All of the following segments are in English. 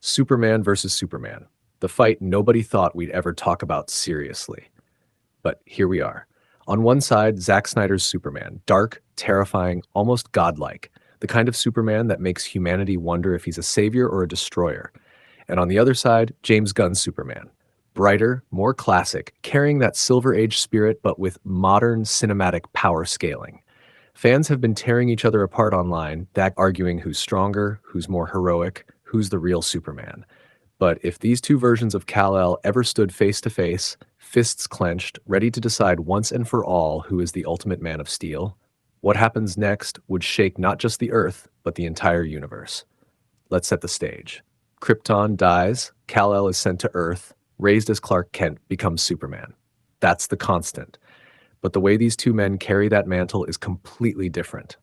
Superman versus Superman. The fight nobody thought we'd ever talk about seriously. But here we are. On one side, Zack Snyder's Superman, dark, terrifying, almost godlike, the kind of Superman that makes humanity wonder if he's a savior or a destroyer. And on the other side, James Gunn's Superman, brighter, more classic, carrying that Silver Age spirit but with modern cinematic power scaling. Fans have been tearing each other apart online, that arguing who's stronger, who's more heroic, who's the real Superman. But if these two versions of Kal-El ever stood face to face, fists clenched, ready to decide once and for all who is the ultimate Man of Steel, what happens next would shake not just the Earth, but the entire universe. Let's set the stage. Krypton dies, Kal-El is sent to Earth, raised as Clark Kent becomes Superman. That's the constant. But the way these two men carry that mantle is completely different.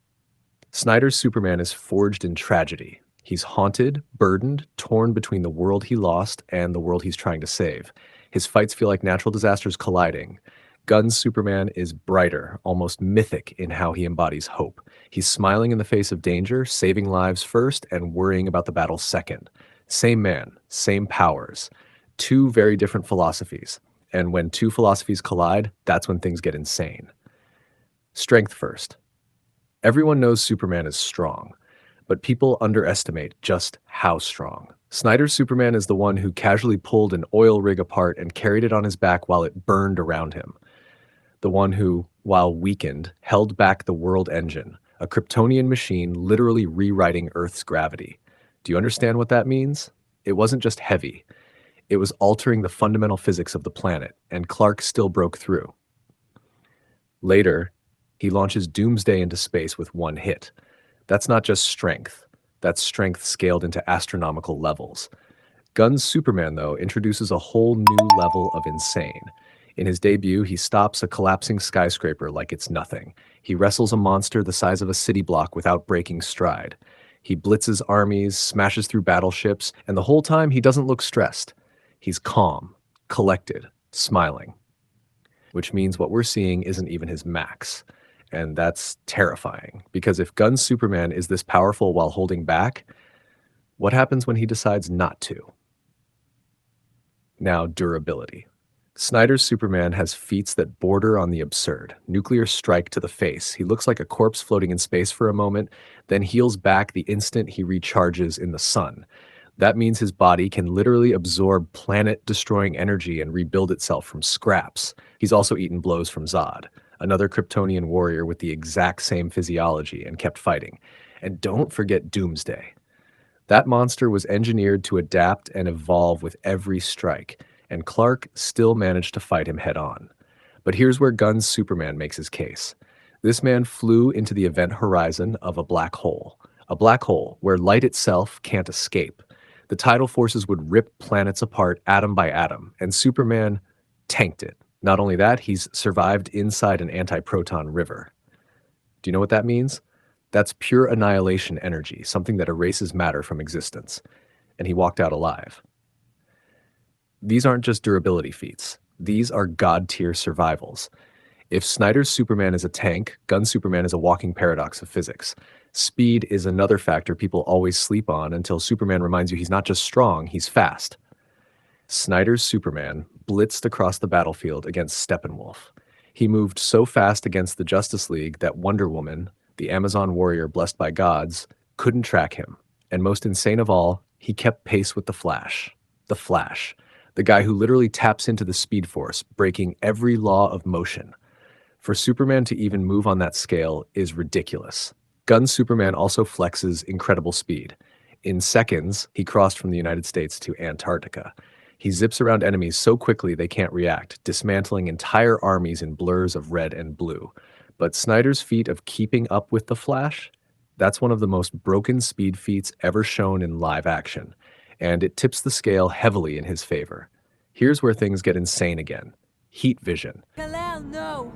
Snyder's Superman is forged in tragedy. He's haunted, burdened, torn between the world he lost and the world he's trying to save. His fights feel like natural disasters colliding. Gunn's Superman is brighter, almost mythic in how he embodies hope. He's smiling in the face of danger, saving lives first, and worrying about the battle second. Same man, same powers. Two very different philosophies. And when two philosophies collide, that's when things get insane. Strength first. Everyone knows Superman is strong, but people underestimate just how strong. Snyder's Superman is the one who casually pulled an oil rig apart and carried it on his back while it burned around him. The one who, while weakened, held back the world engine, a Kryptonian machine literally rewriting Earth's gravity. Do you understand what that means? It wasn't just heavy. It was altering the fundamental physics of the planet, and Clark still broke through. Later, he launches Doomsday into space with one hit. That's not just strength. That's strength scaled into astronomical levels. Gunn's Superman, though, introduces a whole new level of insane. In his debut, he stops a collapsing skyscraper like it's nothing. He wrestles a monster the size of a city block without breaking stride. He blitzes armies, smashes through battleships, and the whole time he doesn't look stressed. He's calm, collected, smiling. Which means what we're seeing isn't even his max. And that's terrifying, because if Gunn's Superman is this powerful while holding back, what happens when he decides not to? Now, durability. Snyder's Superman has feats that border on the absurd. Nuclear strike to the face. He looks like a corpse floating in space for a moment, then heals back the instant he recharges in the sun. That means his body can literally absorb planet-destroying energy and rebuild itself from scraps. He's also eaten blows from Zod, another Kryptonian warrior with the exact same physiology, and kept fighting. And don't forget Doomsday. That monster was engineered to adapt and evolve with every strike, and Clark still managed to fight him head-on. But here's where Gunn's Superman makes his case. This man flew into the event horizon of a black hole where light itself can't escape. The tidal forces would rip planets apart atom by atom, and Superman tanked it. Not only that, he's survived inside an anti-proton river. Do you know what that means? That's pure annihilation energy, something that erases matter from existence. And he walked out alive. These aren't just durability feats. These are god-tier survivals. If Snyder's Superman is a tank, Gunn's Superman is a walking paradox of physics. Speed is another factor people always sleep on until Superman reminds you he's not just strong, he's fast. Snyder's Superman blitzed across the battlefield against Steppenwolf. He moved so fast against the Justice League that Wonder Woman, the Amazon warrior blessed by gods, couldn't track him. And most insane of all, he kept pace with the Flash. The Flash, the guy who literally taps into the Speed Force, breaking every law of motion. For Superman to even move on that scale is ridiculous. Gunn's Superman also flexes incredible speed. In seconds, he crossed from the United States to Antarctica. He zips around enemies so quickly they can't react, dismantling entire armies in blurs of red and blue. But Snyder's feat of keeping up with the Flash? That's one of the most broken speed feats ever shown in live action, and it tips the scale heavily in his favor. Here's where things get insane again. Heat vision. Kal-El, no!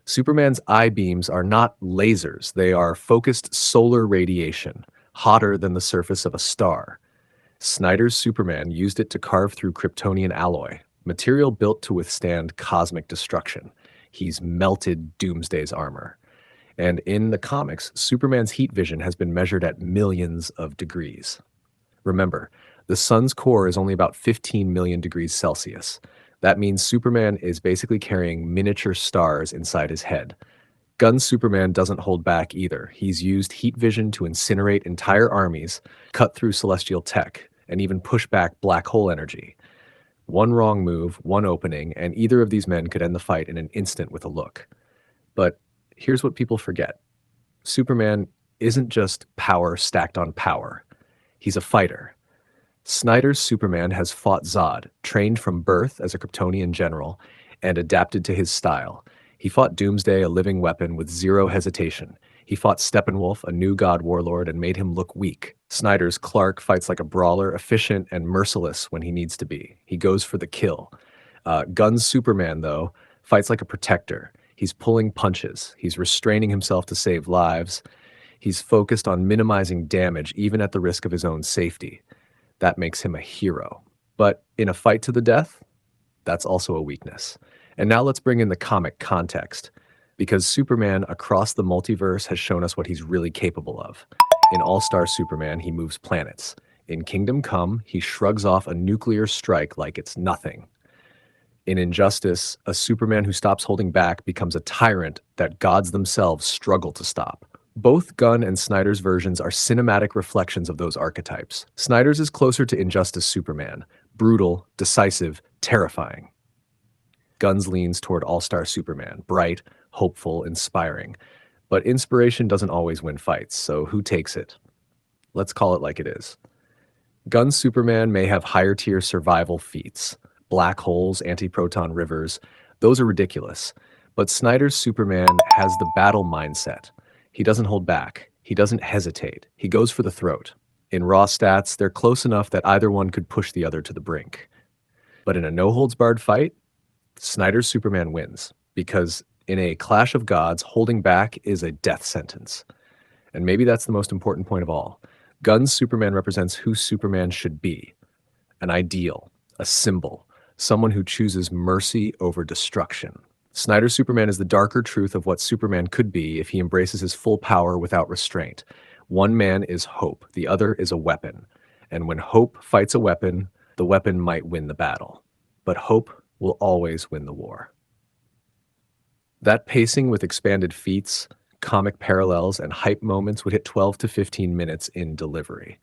Superman's eye beams are not lasers, they are focused solar radiation, hotter than the surface of a star. Snyder's Superman used it to carve through Kryptonian alloy, material built to withstand cosmic destruction. He's melted Doomsday's armor. And in the comics, Superman's heat vision has been measured at millions of degrees. Remember, the sun's core is only about 15 million degrees Celsius. That means Superman is basically carrying miniature stars inside his head. Gunn's Superman doesn't hold back either. He's used heat vision to incinerate entire armies, cut through celestial tech, and even push back black hole energy. One wrong move, one opening, and either of these men could end the fight in an instant with a look. But here's what people forget: Superman isn't just power stacked on power, he's a fighter. Snyder's Superman has fought Zod, trained from birth as a Kryptonian general, and adapted to his style. He fought Doomsday, a living weapon, with zero hesitation. He fought Steppenwolf, a new god warlord, and made him look weak. Snyder's Clark fights like a brawler, efficient and merciless when he needs to be. He goes for the kill. Gunn's Superman, though, fights like a protector. He's pulling punches. He's restraining himself to save lives. He's focused on minimizing damage, even at the risk of his own safety. That makes him a hero. But in a fight to the death, that's also a weakness. And now let's bring in the comic context, because Superman across the multiverse has shown us what he's really capable of. In All-Star Superman, he moves planets. In Kingdom Come, he shrugs off a nuclear strike like it's nothing. In Injustice, a Superman who stops holding back becomes a tyrant that gods themselves struggle to stop. Both Gunn and Snyder's versions are cinematic reflections of those archetypes. Snyder's is closer to Injustice Superman, brutal, decisive, terrifying. Gunn's leans toward All-Star Superman, bright, hopeful, inspiring. But inspiration doesn't always win fights, so who takes it? Let's call it like it is. Gunn's Superman may have higher-tier survival feats, black holes, anti-proton rivers. Those are ridiculous. But Snyder's Superman has the battle mindset. He doesn't hold back. He doesn't hesitate. He goes for the throat. In raw stats, they're close enough that either one could push the other to the brink. But in a no-holds-barred fight, Snyder's Superman wins, because in a clash of gods, holding back is a death sentence. And maybe that's the most important point of all. Gunn's Superman represents who Superman should be: an ideal, a symbol, someone who chooses mercy over destruction. Snyder's Superman is the darker truth of what Superman could be if he embraces his full power without restraint. One man is hope, the other is a weapon. And when hope fights a weapon, the weapon might win the battle. But hope will always win the war. That pacing with expanded feats, comic parallels, and hype moments would hit 12 to 15 minutes in delivery.